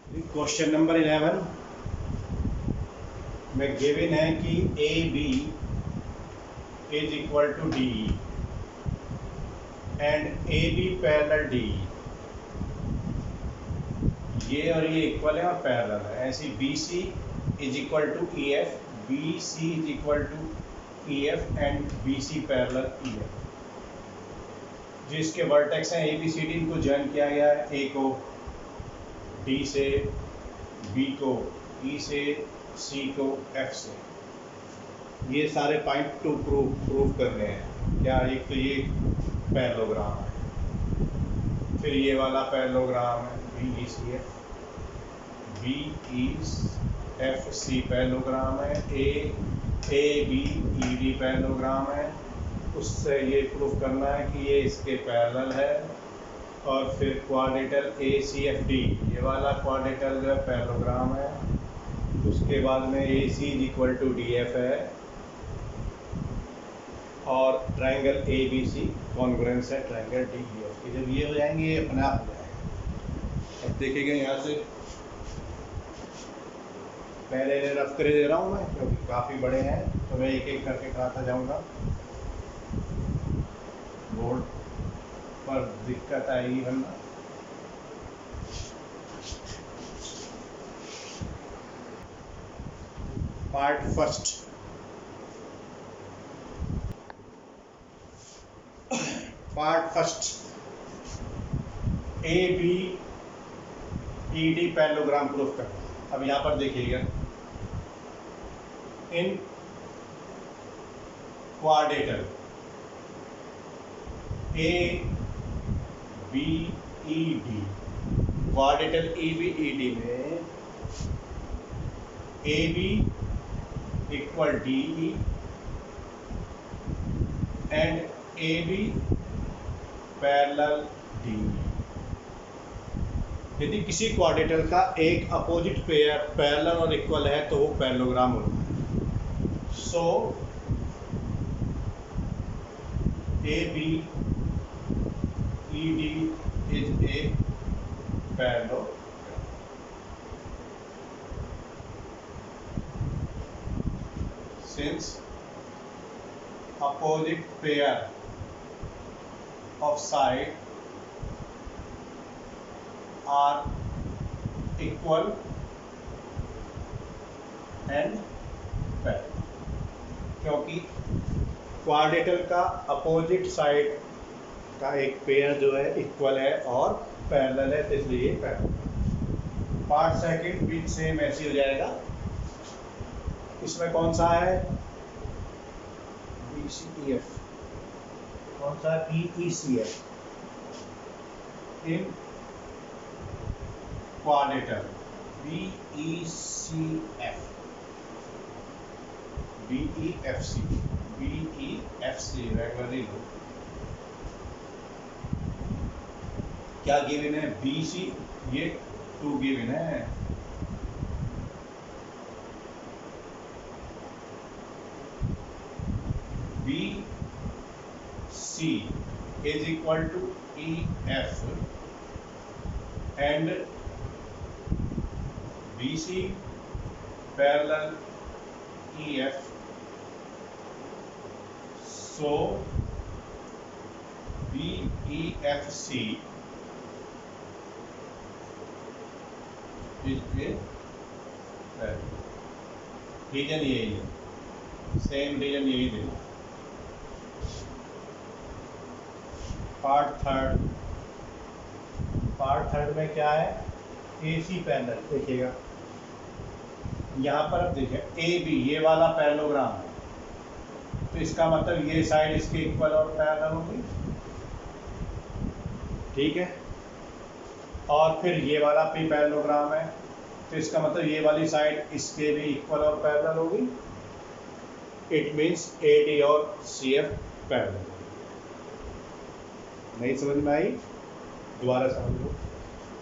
Question number 11 में given है कि A B is equal to D and A B parallel D. ये और ये इक्वल है और पैरेलल है। ऐसी B C is equal to E F, B C is equal to E F and B C parallel E F. जो इसके vertex हैं ए बी सी डी, इनको ज्वाइन किया गया है। ए को डी से, बी को ई से, सी को एफ से। ये सारे पॉइंट टू प्रूव करने हैं। क्या? एक तो ये पैरेललोग्राम है, फिर ये वाला पैरेललोग्राम है B E C F, B E F C parallelogram है, A B E D parallelogram है। उससे ये प्रूव करना है कि ये इसके पैरेलल है। और फिर क्वाड्रेटल ए सी एफ डी, ये वाला क्वाड्रेटल जो है पैरेललोग्राम है। उसके बाद में A C is equal to D F है और triangle A B C congruence है ट्रायंगल डी ई एफ की। जब ये हो जाएंगे ये अपने आप हो जाएगा। अब देखिएगा यहाँ से पहले रफ करे दे रहा हूँ मैं, क्योंकि काफ़ी बड़े हैं तो मैं एक एक करके कराता जाऊँगा। बोर्ड पर दिक्कत आएगी वरना। Part first, A B E D parallelogram proof करना। अब यहाँ पर देखिएगा, in quadrilateral A B E D, quadrilateral A B E D में A B equal D E and A B parallel D. यदि किसी क्वाड्रेटल का एक अपोजिट पेयर पैरेलल और इक्वल है तो वो पैरेललोग्राम होता है। So A B E D is a parallelogram. Since opposite pair of side are equal and parallel, क्योंकि क्वाड्रेटल का अपोजिट साइड का एक पेयर जो है इक्वल है और पैरेलल है, तो इसलिए पैरेलल। पार्ट सेकंड भी सेम ऐसे हो जाएगा। इसमें कौन सा है? B C E F. कौन सा? B E C F. In quadrilateral B E C F, B E F C, B E F C regularly लो। क्या गिवन है? बी सी, ये 2 गिवन है। B C is equal to E F and B C parallel E F. So B E F C is a parallel. Reason यही है, same reason यही देना। Part third में क्या है? ए सी पैरेलल। देखिएगा यहाँ पर, अब देखिए ए बी ये वाला पैरेललोग्राम है, तो इसका मतलब ये साइड इसके इक्वल और पैरेलल होगी, ठीक है। और फिर ये वाला भी पैरेललोग्राम है, तो इसका मतलब ये वाली साइड इसके भी इक्वल और पैरेलल होगी। इट मीन्स ए डी और सी एफ पैरेलल। नहीं समझ में आई? दोबारा समझ लो।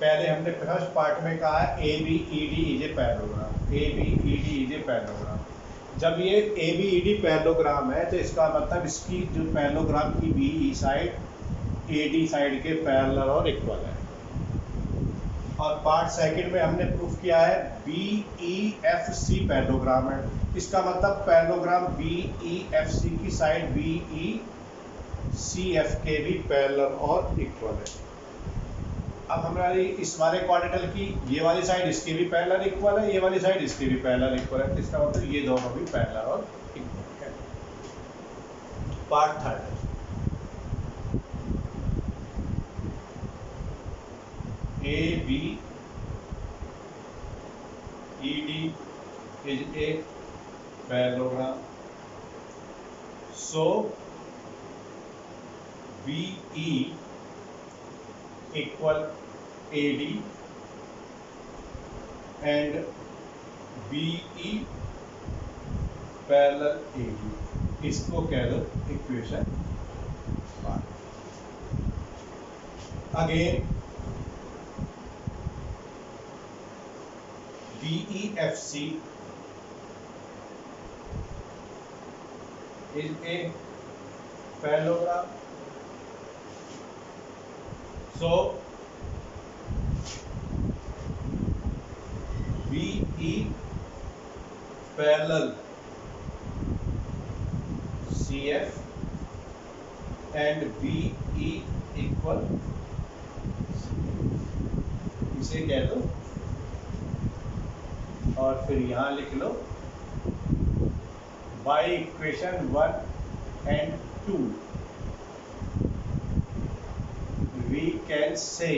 पहले हमने फर्स्ट पार्ट में कहा है A B E D is a parallelogram, A B E D is a parallelogram. जब ये A B E D parallelogram है तो इसका मतलब इसकी जो पैरेललोग्राम की B E side A D side के पैरेलल और इक्वल है। और पार्ट सेकंड में हमने प्रूफ किया है B E F C parallelogram है। इसका मतलब parallelogram B E F C की side B E C F के भी पैरेलल और इक्वल है। अब हमारी इस वाले क्वाड्रेंटल की ये वाली साइड इसके भी पैरेलल इक्वल है, ये वाली साइड इसके भी पैरेलल इक्वल है। इसका मतलब ये दोनों भी पैरेलल और इक्वल है। Part third, A B E D is a parallelogram, so B E equal A D and B E parallel A D. इसको कह दो equation 1। Again BEFC is a parallelogram, so BE parallel CF and BE equal इसे कह दो और फिर यहाँ लिख लो by equation 1 and 2 we can say,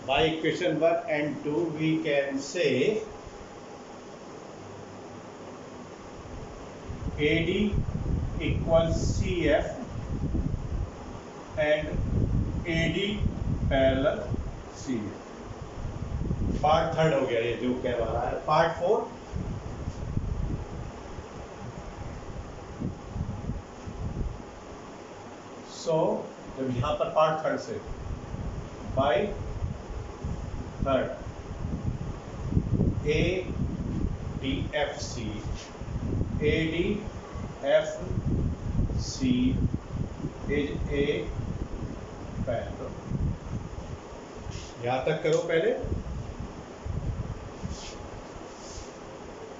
by equation 1 and 2 we can say AD equals CF and AD parallel CF। Part third हो गया ये जो कह रहा है। पार्ट 4, सो जब यहां पर पार्ट थर्ड से by third A D F C, A D F C is a parallel. यहां तक करो पहले,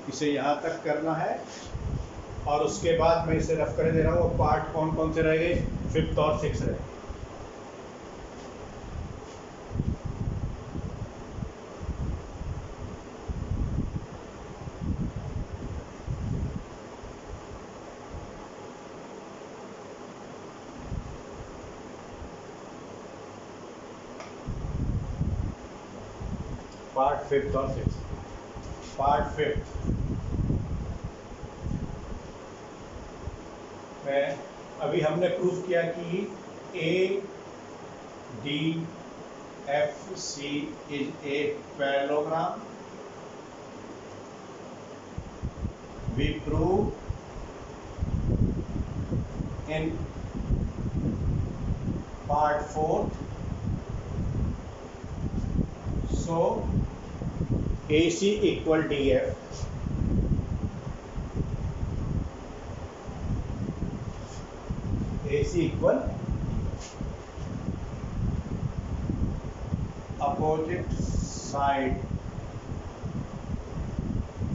इसे यहाँ तक करना है और उसके बाद मैं इसे रफ कर दे रहा हूँ। वो पार्ट कौन कौन से रह गए, 5th और 6th रहे। पार्ट 5th और 6th। पार्ट 5th में अभी हमने प्रूफ किया कि A D F C is a parallelogram. We prove in part 4th, so AC equal DF, AC equal opposite side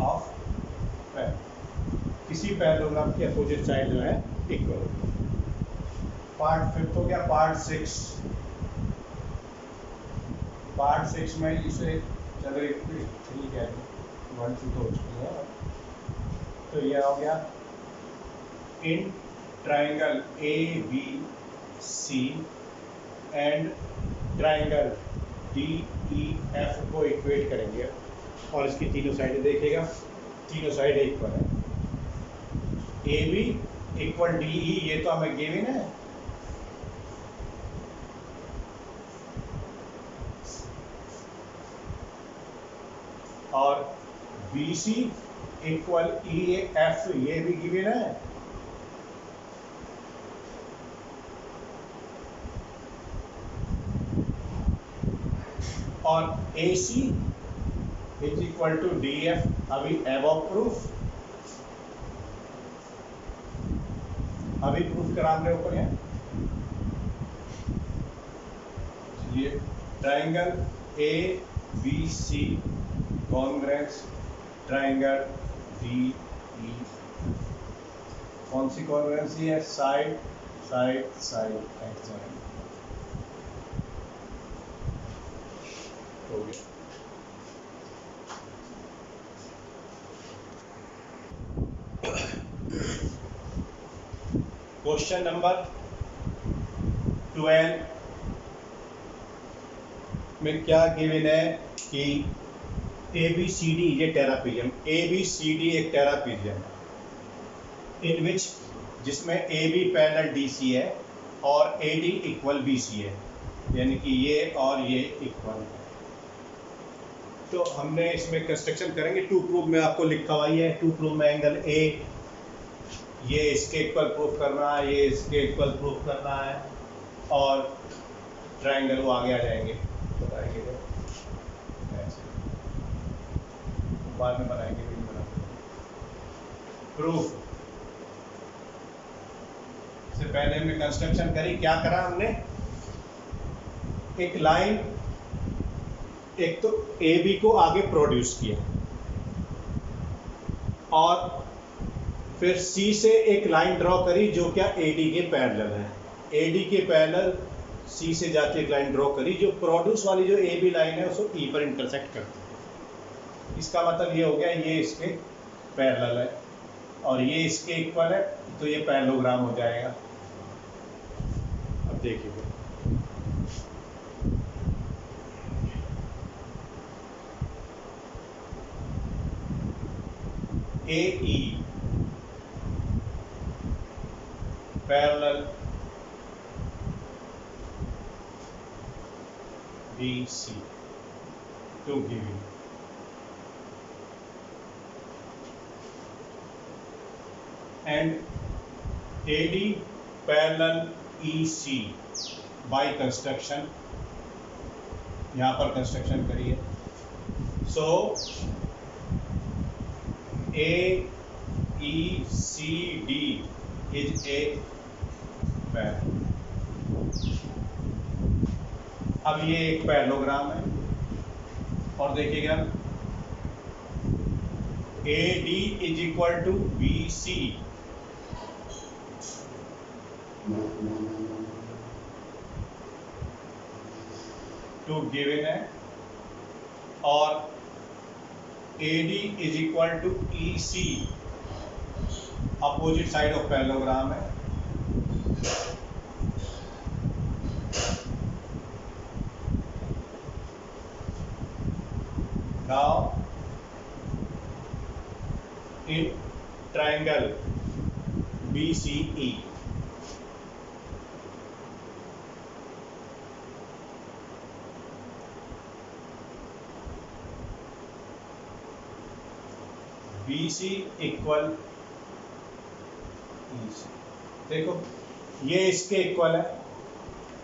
of पैर, किसी पैरेललोग्राम की अपोजिट साइड जो है इक्वल होगी। पार्ट 5th हो गया। पार्ट 6, पार्ट 6 में इसे चलो ठीक है 1 2 तो हो चुकी है। तो यह हो गया in triangle A B C and triangle D E F को इक्वेट करेंगे और इसकी तीनों साइडें देखेगा, तीनों साइडें इक्वल है। A B equal D E, ये तो हमें गिवन है। और B C equal E F, ये भी गिवन है। और A C is equal to D F. अभी एबव प्रूफ, अभी प्रूफ करा रहे ऊपर है। ये triangle A B C congruent triangle D E, कौन सी कॉन्ग्रेंसी है? साइड साइड साइड एडजॉइंट हो गया। क्वेश्चन नंबर 12 में क्या गिवन है कि ए बी सी डी, ये टेरापीजियम, ए बी सी डी एक टेरापीजियम है इन विच, जिसमें A B parallel D C है और A D equal B C है, यानी कि ये और ये इक्वल है। तो हमने इसमें कंस्ट्रक्शन करेंगे। टू प्रूफ में आपको लिखा हुआ है, टू प्रूफ में एंगल ए ये इसके इक्वल प्रूफ करना है, ये इसके इक्वल प्रूफ करना है, और ट्राइंगल वो आगे आ जाएंगे, बताएंगे तो ऐसे बाद में बनाएंगे, भी बनाएंगे। प्रूफ से पहले हमने कंस्ट्रक्शन करी। क्या करा हमने? एक लाइन, एक तो ए बी को आगे प्रोड्यूस किया और फिर सी से एक लाइन ड्रॉ करी जो क्या ए डी के पैरेलल है। ए डी के पैरेलल सी से जाके एक लाइन ड्रॉ करी जो प्रोड्यूस वाली जो ए बी लाइन है उसको ई पर इंटरसेक्ट करती है। इसका मतलब ये हो गया ये इसके पैरेलल है और ये इसके इक्वल है, तो ये पैरेललोग्राम हो जाएगा। अब देखिए A E parallel BC to give you and AD parallel EC by construction, यहाँ पर कंस्ट्रक्शन करिए। So AECD is a parallel. अब ये एक पैरेललोग्राम है और देखिएगा AD is equal to BC, to given है, और AD is equal to EC, opposite side of parallelogram है। Now in triangle BCE, BC equal EC, देखो ये इसके इक्वल है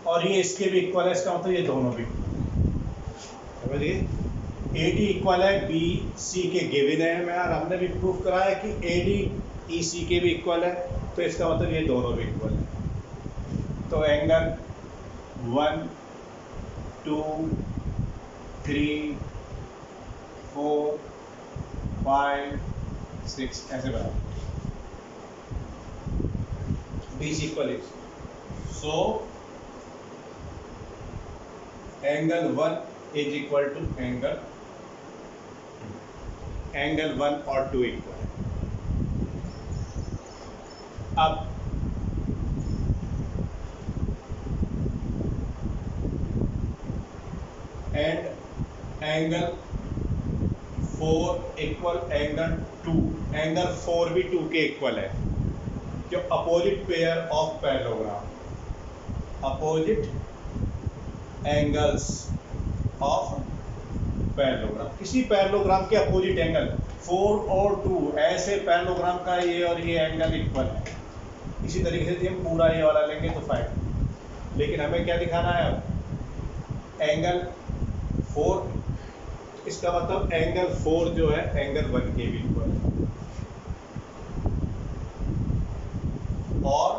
और ये इसके भी इक्वल है, इसका मतलब ये दोनों भी समझिए। AD इक्वल है BC के गिवन है हमें, और हमने भी प्रूफ कराया कि AD EC के भी इक्वल है, तो इसका मतलब ये दोनों भी इक्वल है। तो एंगल 1 2 3 4 5 6 ऐसे बना BC इक्वल है। So angle 1 is equal to angle 1 और 2 इक्वल है। अब and angle 4 equal angle 2, angle 4 भी 2 के इक्वल है, जो opposite pair of parallelogram, opposite angles of parallelogram. किसी पैरेललोग्राम के अपोजिट एंगल 4 और 2, ऐसे पैरेललोग्राम का ये और ये एंगल इक्वल है। इसी तरीके से हम पूरा ये वाला लेंगे तो 5, लेकिन हमें क्या दिखाना है अब? एंगल 4, इसका मतलब एंगल 4 जो है एंगल 1 के भी इक्वल है, और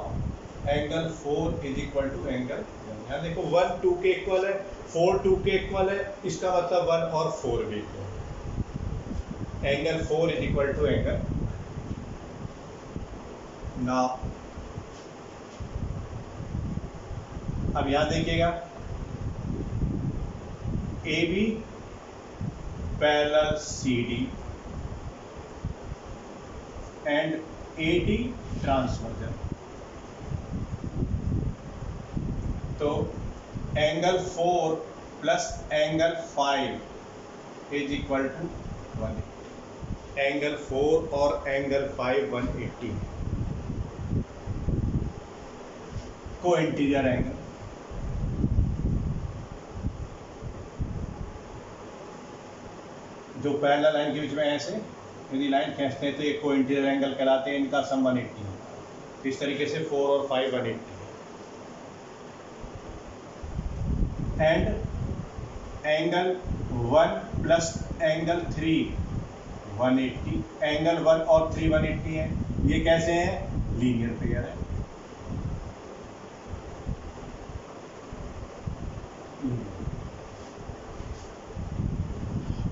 angle 4 is equal to angle 1। यहाँ देखो 1 2 के इक्वल है, 4 2 के इक्वल है, इसका मतलब 1 और 4 भी equal. Angle 4 is equal to angle ना। अब यहां देखिएगा A B parallel C D and A D transversal. तो angle 4 plus angle 5 is equal to 180। Angle 4 और एंगल 5 180 को इंटीरियर एंगल। जो पैरेलल लाइन के बीच में ऐसे यदि लाइन खींचते हैं तो ये को इंटीरियर एंगल कहलाते हैं, इनका सम 180 है। इस तरीके से 4 और 5 180 and angle 1 plus angle 3 180। Angle 1 और 3 180 है। ये कैसे हैं? लीनियर पेयर है।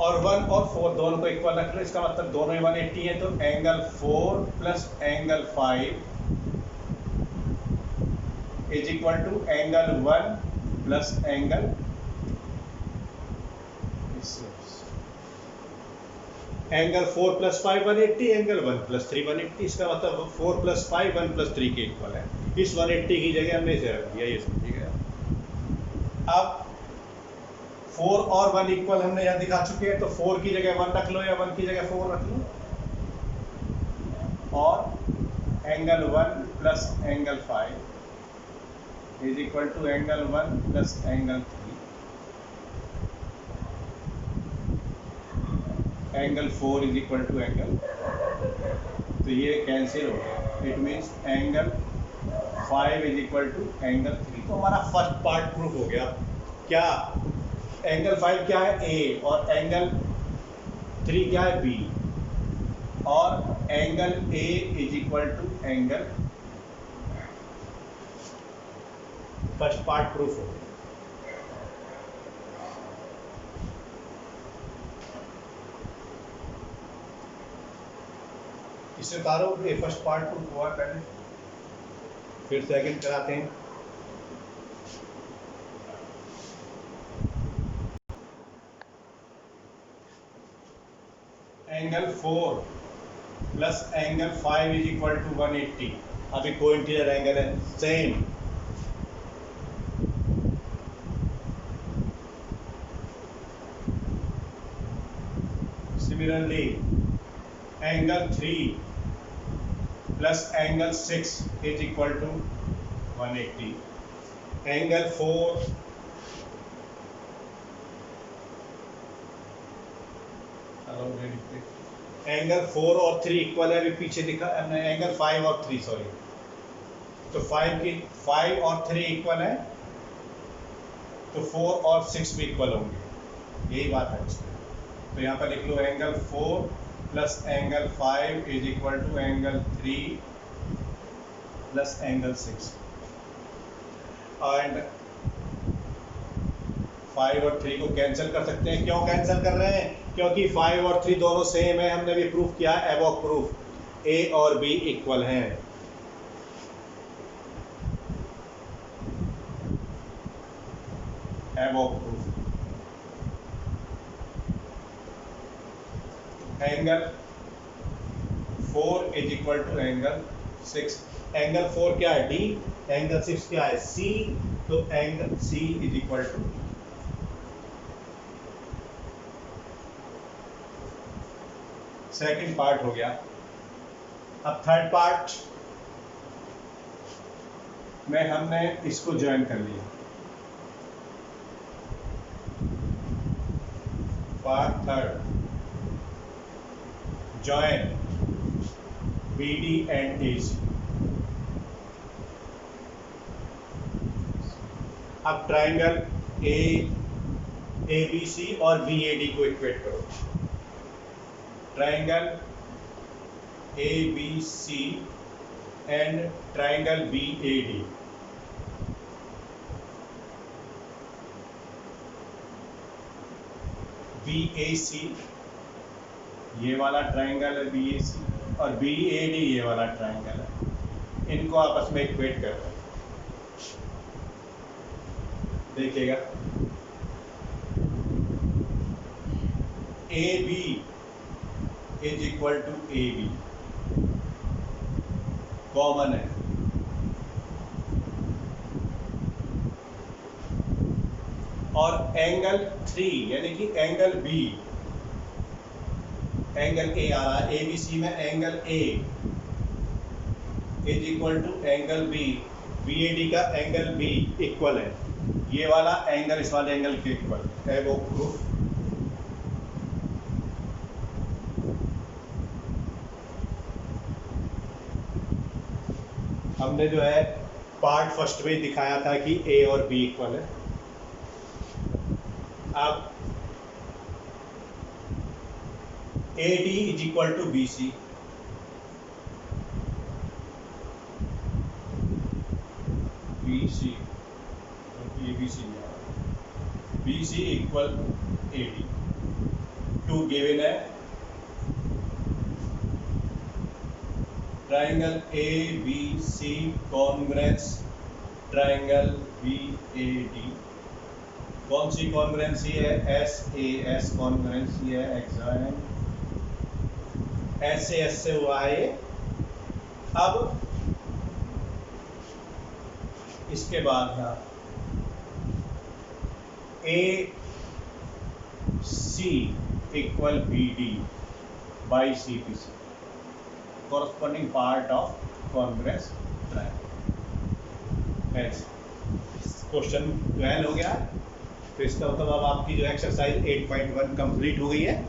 और 1 और 4 दोनों को इक्वल रख लो, इसका मतलब दोनों ही 180 है। तो angle 4 plus angle 5 is equal to angle 1 plus angle angle 4 plus 5 180, angle 1 plus 3 180। इसका मतलब 4 प्लस 5 1 प्लस 3 के इक्वल है। इस 180 की जगह हमने इसे रख दिया, ये समझिएगा। अब 4 और 1 इक्वल हमने यहाँ दिखा चुके हैं, तो 4 की जगह 1 रख लो या 1 की जगह 4 रख लो। और angle 1 plus angle 5 is equal to angle 1 plus angle 3। Angle 4 is equal to angle, तो ये कैंसिल हो गया। It means angle 5 is equal to angle 3। तो हमारा फर्स्ट पार्ट प्रूफ हो गया। क्या? एंगल 5 क्या है? ए, और एंगल 3 क्या है? बी, और angle A is equal to angle. First part proof हो गया। इससे तारो ये फर्स्ट पार्ट प्रूफ हुआ पहले, फिर सेकंड कराते हैं। Angle 4 plus angle 5 is equal to 180। अभी को इंटीरियर एंगल है, same. Similarly angle 3 plus angle 6 is equal to 180। Angle 4 angle 4 और 3 इक्वल है, अभी पीछे दिखा एंगल 5 और 3, सॉरी। तो 5 और 3 इक्वल है, तो 4 और 6 भी इक्वल होंगे। यही बात है इसमें। तो यहाँ पर लिख लो angle 4 plus angle 5 is equal to angle 3 plus angle 6। And 5 और 3 को कैंसिल कर सकते हैं। क्यों कैंसिल कर रहे हैं? क्योंकि 5 और 3 दोनों सेम है। हमने भी प्रूफ किया है, एबॉक प्रूफ। ए और बी इक्वल हैं। Above proof. Angle 4 is equal to angle 6। Angle 4 क्या है? डी। एंगल 6 क्या है? सी। तो angle C is equal to. Second part हो गया। अब थर्ड पार्ट में हमने इसको ज्वाइन कर लिया। Part third, join BD and AC। अब ट्राइंगल ABC और BAD को इक्वेट करो। Triangle ABC and triangle BAD। BAC ये वाला ट्राइंगल है BAC, और BAD ये वाला ट्राइंगल है, इनको आपस में इक्वेट कर रहे हैं। देखिएगा AB is equal to AB common है, और एंगल 3 यानी कि एंगल B, एंगल A आ रहा है ABC में, angle A is equal to angle B, BAD का एंगल B इक्वल है, ये वाला एंगल इस वाले एंगल के इक्वल है वो प्रूफ। हमने जो है पार्ट फर्स्ट में दिखाया था कि A और B इक्वल है। अब AD is equal to BC, BC ABC BC equal AD, to given है triangle ABC congruence triangle BAD। कौन सी कॉन्ग्रेंसी है? SAS कॉन्ग्रेंसी है, एग्जाम SAS से हुआ है ये। अब इसके बाद यहाँ AC equal BD by CPC, corresponding part of congruous triangle। Question 12 हो गया, तो इसका मतलब अब आपकी जो एक्सरसाइज 8.1 कंप्लीट हो गई है।